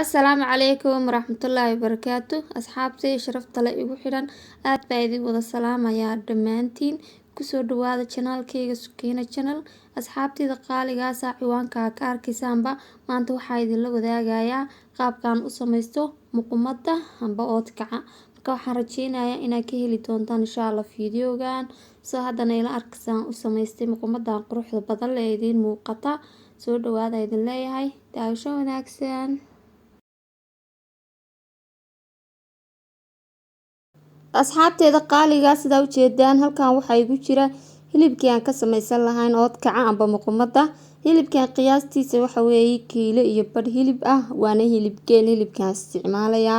Asalaamu calaykum waraxmatullaahi wabarakaatu asxaabtay sharafta leh igu xidhan aad baa idin wada salaamayaa dhammaantiin kusoo dhawaada channelkayga Sukiina channel asxaabtayda qaaligaas ciwaanka ka arkaysaanba maanta waxaa idinla wadaagayaa qaabkaan u samaysto muqumada amba oodkaca marka waxaan rajeynayaa inaad ka heli doontaan insha Allah fiidiyogan soo haddana ila arkaysaan u samaystay muqumada quruxda badan leh idin muuqata soo dhawaada idin leeyahay daawasho wanaagsan. asxaabteeda qaaliga sida u jeedaan halkan waxa igu jira hilibkii aan ka samaysan lahayn oodkaca amba muqumada hilibkan qiyaastiisa waxa weeye kiilo iyo badh hilib ah waana hilibkeen hilibkan isticmaalaya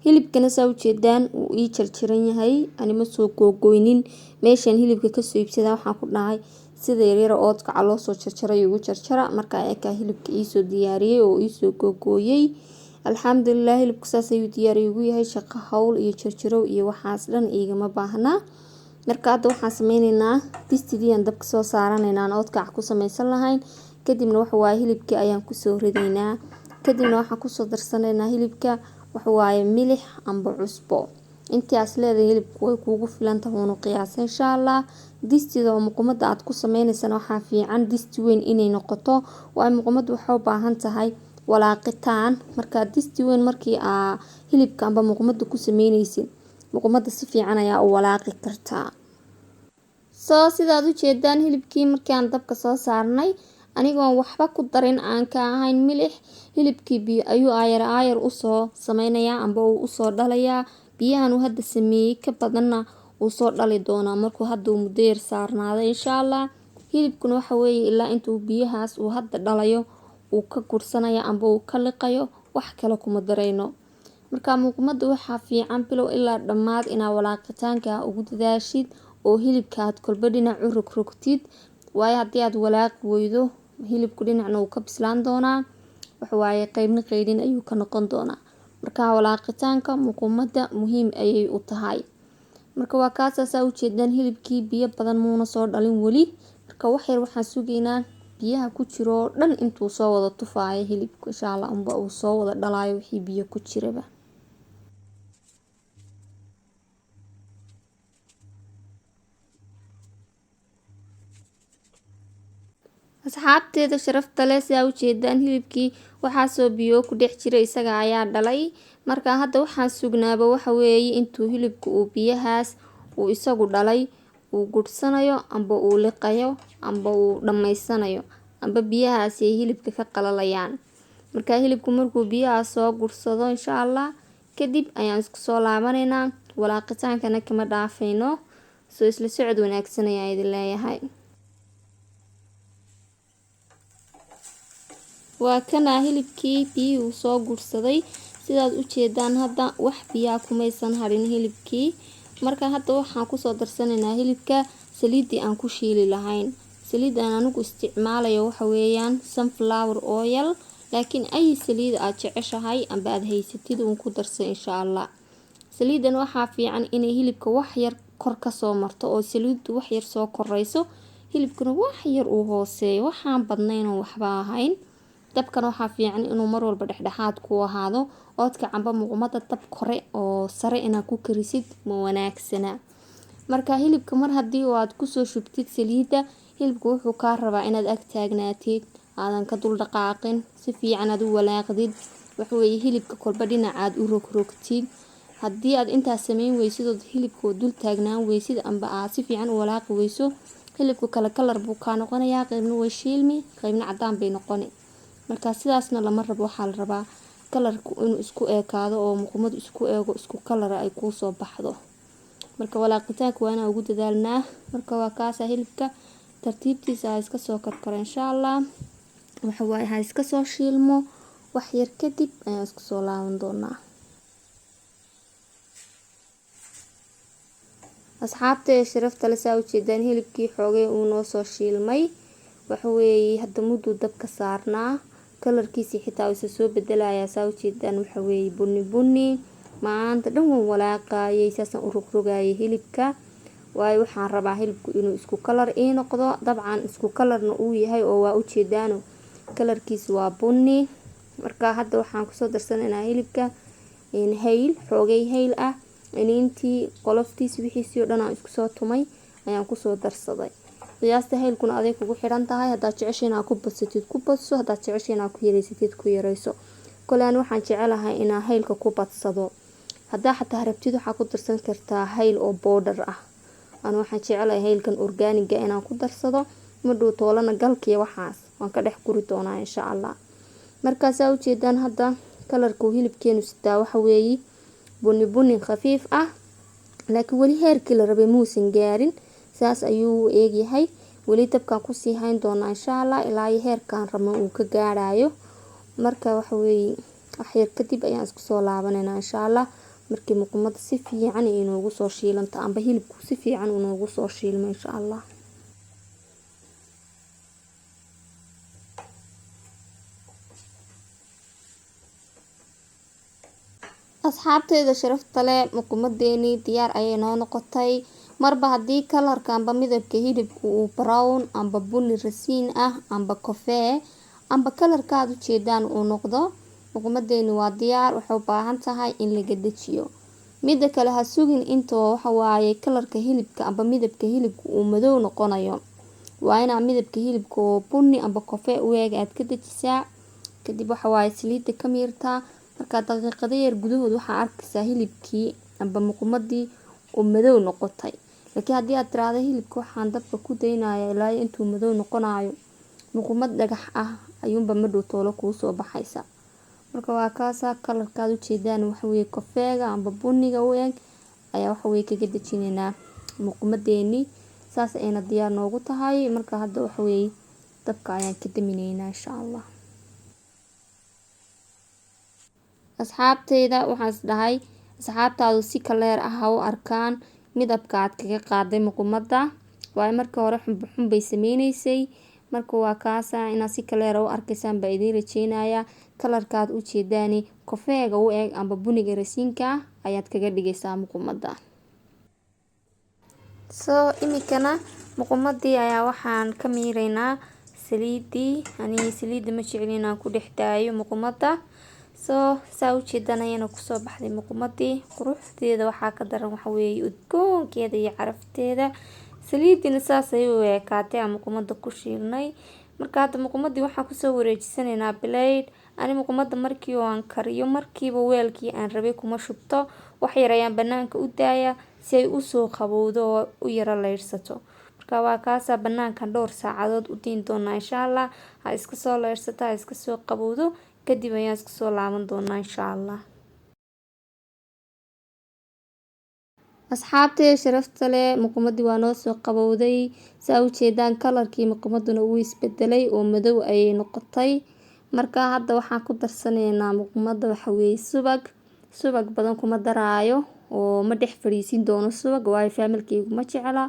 hilibkana sida u jeedaan uu ii jarjaran yahay anima soo googoynin meeshan hilibka ka soo iibsada waxaan ku dhahay sida yaryar oodkaca loo soo jarjaray ugu jarjara marka ay ka hilibka ii soo diyaariyay oo ii soo googooyay alxamdulillah hilibku saas ayuu diyaar ugu yahay shaqo hawl iyo jarjarow iyo waxaas dhan igama baahna marka hadda waxaan sameynaynaa distidii aan dabka soo saaranaynaa oodkac ku samaysan lahayn kadibna waxa waaye hilibkii ayaan ku soo ridaynaa kadibna waxaan ku soo darsanaynaa hilibka waxa waaye milix amba cusbo intaas leedahay hilibku way kuugu filan tahay uu qiyaas insha Allah distida oo muqumada aad ku sameynaysan waxa fiican disti weyn inay noqoto waa muqumadu waxa u baahan tahay walaaqitaan marka disti weyn markii hilibka amba muqumada ku sameynaysid muqumada si fiican ayaa u walaaqi kartaa soo sidaad u jeedaan hilibkii markii aan dabka soo saarnay anigoo waxba ku darin aan ka ahayn milix hilibkii biyo ayuu aayar u soo sameynayaa amba uu u soo dhalayaa biyahan uu hadda sameeyay ka badanna uu soo dhali doonaa markuu hadda uu muddo yar saarnaaday insha Allah hilibkuna waxa weeye ilaa intuu biyahaas uu hadda dhalayo uu ka gursanaya amba uu ka liqayo wax kale kuma dareyno marka muqumada waxa fiican bilow ilaa dhamaad ina walaaqitaanka ugu dadaashid oo hilibka aad kolba dhinac u rogrogtid waayo haddii aad walaaqi weydo hilibku dhinacna uu ka bislaan doonaa waxa waaye qaybna qaydin ayuu ka noqon doonaa marka walaaqitaanka muqumada muhiim ayay u tahay marka waa kaas u jeedaan hilibkii biyo badan muuna soo dhalin wali marka wax yar waxaan sugeynaa biyaha ku jiro dhan intuu soo wada tufaayo hilibku insha Allah amba uu soo wada dhalaayo wixii biyo ku jiraba asxaabteeda sharafta leh sida u jeedaan hilibkii waxa soo biyo ku dhex jira isaga ayaa dhalay marka hadda waxaan sugnaaba waxa weeye intuu hilibku uu biyahaas uu isagu dhalay uu gudsanayo amba uu liqayo amba uu dhameysanayo amba biyahaas ay hilibka ka qalalayaan marka hilibku markuu biyahaas soo gursado insha Allah kadib ayaan isku soo laabanaynaa walaaqitaankana kama dhaafayno soo isla socod wanaagsan ayaa idin leeyahay waa kana hilibkii biyuu soo gursaday sidaad u jeedaan hadda wax biyaa kumaysan harin hilibkii marka hadda waxaan ku soo darsanaynaa hilibka saliidii aan ku shiili lahayn saliid aan anigu isticmaalayo waxa weeyaan sunflower oil laakiin ay saliid aad jeceshahay amba aad haysatid uun ku darso insha Allah saliidan waxa fiican inay hilibka wax yar kor ka soo marto oo saliidu wax yar soo korayso hilibkuna wax yar uu hooseeyo waxaan badnayn oo waxba ahayn dabkan waxa fiican inuu mar walba dhexdhexaad ku ahaado oodka amba muqumada dab kore oo sare inaad ku karisid ma wanaagsana marka hilibka mar haddii aad ku soo shubtid saliida hilibku wuxuu ka rabaa inaad ag taagnaatid aadan ka dul dhaqaaqin si fiican aad u walaaqdid waxa weeye hilibka kolba dhinac aad u rogrogtid haddii aad intaas sameyn weysid oo hilibku dul taagnaan weysid amba aad si fiican u walaaqi weyso hilibku kala kalar buu ka noqonayaa qaybna way shiilmi qaybna cadaan bay noqoni marka sidaasna lama rabo waxaa la rabaa kalarku inuu isku eekaado oo muqumadu isku eego isku kalar ay ku soo baxdo marka walaaqitaanka waa inaan ugu dadaalnaa marka waa kaas hilibka tartiibtiisa iska soo karkaro insha Allah waxa waaye ha iska soo shiilmo wax yar kadib ayaan isku soo laaban doonaa asxaabteeda sharafta leh saa u jeedaan hilibkii xoogay uu noo soo shiilmay waxa weeye hadda muddo dabka saarnaa kalarkiisa xitaa uu soo bedelayaa saa u jeedaan waxa weeye bunni maanta dhan waan walaaqayay saasan u rogrogayay hilibka waayo waxaan rabaa hilibku inuu isku kalar ii noqdo dabcan isku kalarna uu yahay oo waa u jeedaano kalarkiisa waa bunni marka hadda waxaan kusoo darsanaynaa hilibka hayl xoogay hayl ah, iniintii qoloftiis wixiisii oo dhan aan isku soo tumay ayaan kusoo darsaday. qiyaasta haylkuna aday kugu xiran tahay, haddaad jeceshiin aad ku badsatid ku badso, haddaad jeceshiin aad ku yareysatid ku yareyso. kole aan waxaan jecelahay inaan haylka ku badsado. haddaa xataa rabtid waxaa ku darsan kartaa hayl oo boodhar ah. aan waxaan jecelahay haylkan orgaaniga inaan ku darsado, madhow toolana galkiya waxaas waan ka dhex guri doonaa insha allah. markaasaa ujeedaan hadda kalarka hilibkeenu sitaa waxa weeye buni buni khafiif ah, laakiin weli heerkii la rabay muusan gaarin. saas ayuu eegyahay. weli dabkaan kusii hayn doonaa insha allah ilaa heerkaan rabno uu ka gaarayo. marka waxa weeye waxyar kadib ayaan isku soo laabanaynaa insha allah, markii muqumada si fiican inoogu soo shiilanta amba hilibku si fiican inoogu soo shiilmo insha allah. asxaabteeda sharafta leh, muqumadeeni diyaar ayay noo noqotay. marba haddii kalarka amba midabka hilibku uu brown amba buni rasiin ah amba kofee amba kalarka aad ujeedaan uu noqdo, muqumadeeni waa diyaar. waxay u baahan tahay in laga dejiyo. mida kale ha sugin intoo waxa waaye kalarka hilibka amba midabka hilibka uu madow noqonayo, waa inaa midabka hilibka oo buni amba kofee u eeg aad ka dejisaa. kadib waxa waaye saliida ka miirtaa. marka daqiiqado yar gudahood waxaa arkaysaa hilibkii amba muqumadii oo madow noqotay. laakiin haddii aad tiraahdo hilibka waxaan dabka ku daynayaa ilaa intuu madow noqonayo, muqumad dhagax ah ayuunba madhow toolo kuu soo baxaysa. marka waa kaasaa kalarkaad ujeedaan waxa weeye kofeega amba buniga u eeg ayaa waxa weeye kaga dejinaynaa muqumadeeni. saas ayna diyaar noogu tahay. marka hadda waxa weeye dabka ayaan ka daminaynaa insha allah. asxaabteyda waxaan is dhahay asxaabtaadu si kaleer ah ha u arkaan midabka aad kaga qaaday muqumada, waayo markii hore xunbay sameynaysay. marka waa kaasa inaad si kaleer u arkaysaan baa idiin rajeynayaa. kalarkaad ujeedaani kofeega u eeg amba buniga rasiinka ayaad kaga dhigaysaa muqumada. soo imikana muqumadii ayaa waxaan ka miiraynaa saliidii. aniga saliida ma jeclin inaan ku dhex daayo muqumada. soo saa ujeedaan ayayna kusoo baxday muqumadii. quruxdeeda waxaa ka daran waxa weeye udgoonkeeda iyo carafteeda. saliidina saas ayay u eekaatay aan muqumada ku shiilnay. marka hadda muqumadii waxaan kusoo wareejisanaynaa blade. ani muqumada markii aan kariyo markiiba weelkii aan rabay kuma shubto, wax yar ayaan banaanka u daaya si ay usoo qabowdo oo u yara leyrsato. marka waa kaasaa banaankan dhowr saacadood u diin doonaa insha allah. ha iska soo leyrsato, ha iska soo qabowdo, kadib ayaan iska soo laaban doonaa insha allah. asxaabteyda sharafta leh, muqumadii waa noo soo qabowday. saa ujeedaan kalarkii muqumaduna wuu isbedelay oo madow ayay noqotay. marka hadda waxaan ku darsanaynaa muqumada waxa weeye subag badan kuma daraayo oo ma dhex fadhiisin doono subag, waayo faamilkeygu ma jecla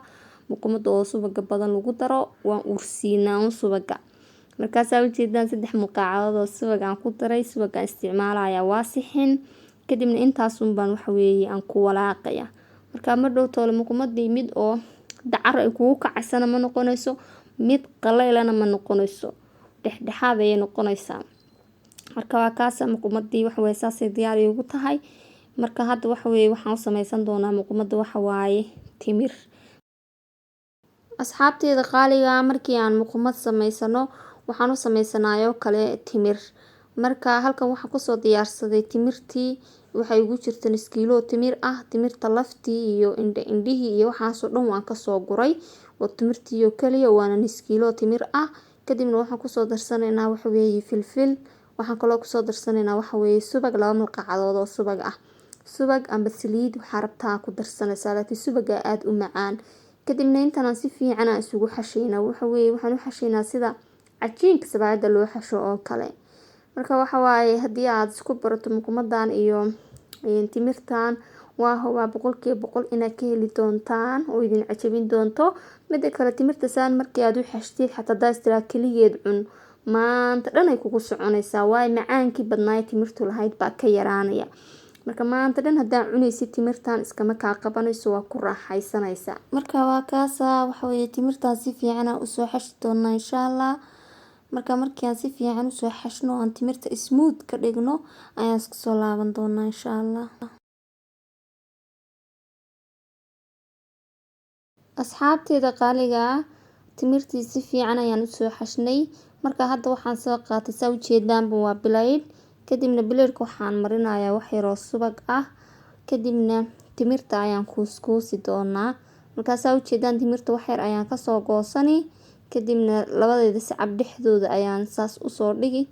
muqumada oo subaga badan lagu daro. waan ursiinaa un subaga. markaasaa ujeedaan 3 muqaacadood oo subag aan ku daray. subaga isticmaalaya waa sixin, kadibna intaasun baan waxa weeye aan ku walaaqaya. marka madhow toole muqumadii mid oo dacar ay kugu kacaysana ma noqonayso, mid qaleylana ma noqonayso, dhexdhexaad ayay noqonaysaa. marka waa kaasa muqumadii waxa weeye saasay diyaar ugu tahay. marka hadda waxa weeye waxaan u sameysan doonaa muqumada waxa waaye timir. asxaabteeda qaaliga markii aan muqumad sameysano waxaan u sameysanayo kale timir. marka halkan waxaan kusoo diyaarsaday timirtii. waxay ugu jirta nus kiilo timir ah. timirta laftii iyo indhihii iyo waxaasoo dhan waan kasoo guray oo timirtii oo kaliya waana nus kiilo timir ah. kadibna waxaan kusoo darsanaynaa waxa weeye filfil. waxaan kaloo kusoo darsanaynaa waxa weeye subag 2 malqacdood oo subag ah. subag amba saliid waxaa rabtaa ku darsanaysaa, laakiin subaga aad u macaan. kadibna intaan si fiican aan isugu xashaynaa waxa weeye waxaan u xashaynaa sida cajiinka sabaayada loo xasho oo kale. marka waxa waaye haddii aad isku barato muqumadan iyo timirtan waa 100% inaad ka heli doontaan oo idin cajabin doonto. mida kale timirta saan markii aad u xashtid xataa daastira kaligeed cun maanta dhan ay kugu soconaysaa, waayo macaankii badnaay timirtu lahayd baa ka yaraanaya. marka maanta dhan hadaa cunaysid timirtan iskama kaa qabanayso, waa ku raaxaysanaysaa. marka waa kaasa waxa weeye timirtan si fiican aan usoo xashi doonaa insha allah. markii aan si fiican usoo xashno aan timirta smooth ka dhigno ayaan isku soo laaban doonaa insha Allah. asxaabteeda qaaliga ah timirtii si fiican ayaan usoo xashnay. marka hadda waxaan soo qaatay saa ujeedaanba waa blade. kadibna bladeeka waxaan marinayaa wax yar oo subag ah. kadibna timirta ayaan kuuskuusi doonaa. markaa saa ujeedaan timirta wax yar ayaan kasoo goosani. kadibna labadeeda sacab dhexdooda ayaan saas usoo dhigi.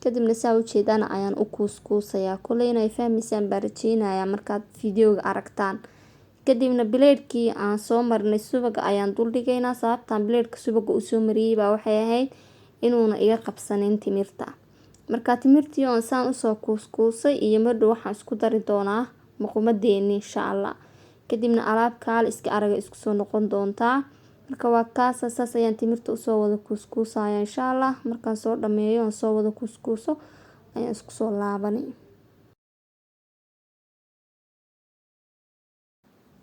kadibna saa ujeedaan ayaan u kuuskuusayaa. koleyna ay fahmaysaan baan rajeynayaa markaad fiidiyooga aragtaan. kadibna bladeekii aan soo marinay subaga ayaan dul dhigaynaa. sababtaan bladeeka subaga usoo mariyay baa waxay ahayd inuuna iga qabsanin timirta. markaa timirtii oon saan usoo kuuskuusay iyo madhow waxaan isku dari doonaa muqumadeeni insha Allah. kadibna alaab kaal iska araga isku soo noqon doontaa. marka waa kaasa saas ayaan timirta usoo wada kuuskuusaya insha Allah. markaan soo dhameeyo aan soo wada kuuskuuso ayaan isku soo laabani.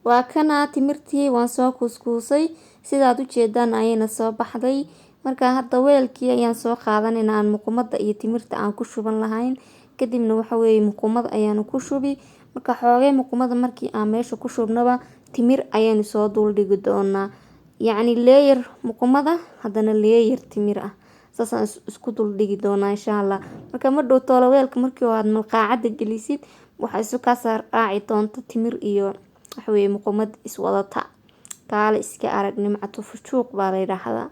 waa kana timirtii waan soo kuuskuusay sidaad ujeedaan ayayna soo baxday. markaa hadda weelkii ayaan soo qaadanayna aan muqumada iyo timirta aan ku shuban lahayn. kadibna waxa weeye muqumada ayaan ku shubi. marka xoogay muqumada markii aan meesha ku shubnaba timir ayaan soo dul dhigi doonaa. yacni layer muqumada haddana layer timir ah. saasaan isku dul dhigi doonaa insha Allah. marka ma dhow toolo weelka markii aad malqaacada gelisid waxa isu ka saar raaci doonta timir iyo waxa weeye muqumad iswadata. kaale iska arag nimcatu fujuuq baa la yiraahdaa.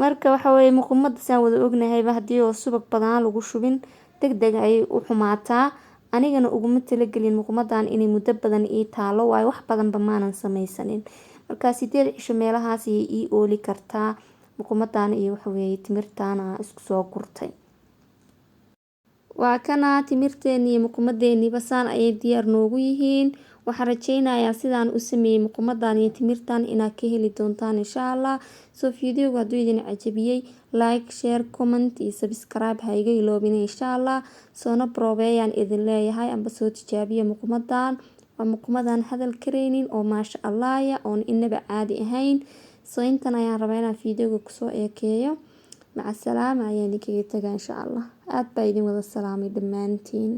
marka waxa weeye muqumada saan wada ognahayba haddii oo subag badan lagu shubin degdeg ayay u xumaataa. anigana uguma talagelin muqumadan inay muddo badan ii taalo waayo wax badanba maanan samaysanin. markaa 8 cisho meelahaas ayay ii ooli kartaa muqumadan iyo waxa weeye timirtaan isku soo gurtay. waa kana timirteeni iyo muqumadeeni basaan ayay diyaar noogu yihiin. waxaan rajeynayaa sidaan u sameeyay muqumadan iyo timirtan inaad ka heli doontaan insha Allah. soo fiidiyowga hadduu idin cajabiyay like share comment iyo subscribe ha iga iloobin insha Allah. soona probeeyaan idin leeyahay amba soo tijaabiya muqumadan. waa muqumadan hadal kareynin oo maasha Allah ya oon inaba caadi ahayn. soo intan ayaan rabaa inaan fiidiyowga kusoo eekeeyo. maca salaama ayaan idinkaga tagaa insha Allah. aad baa idin wada salaamay dhammaantiin.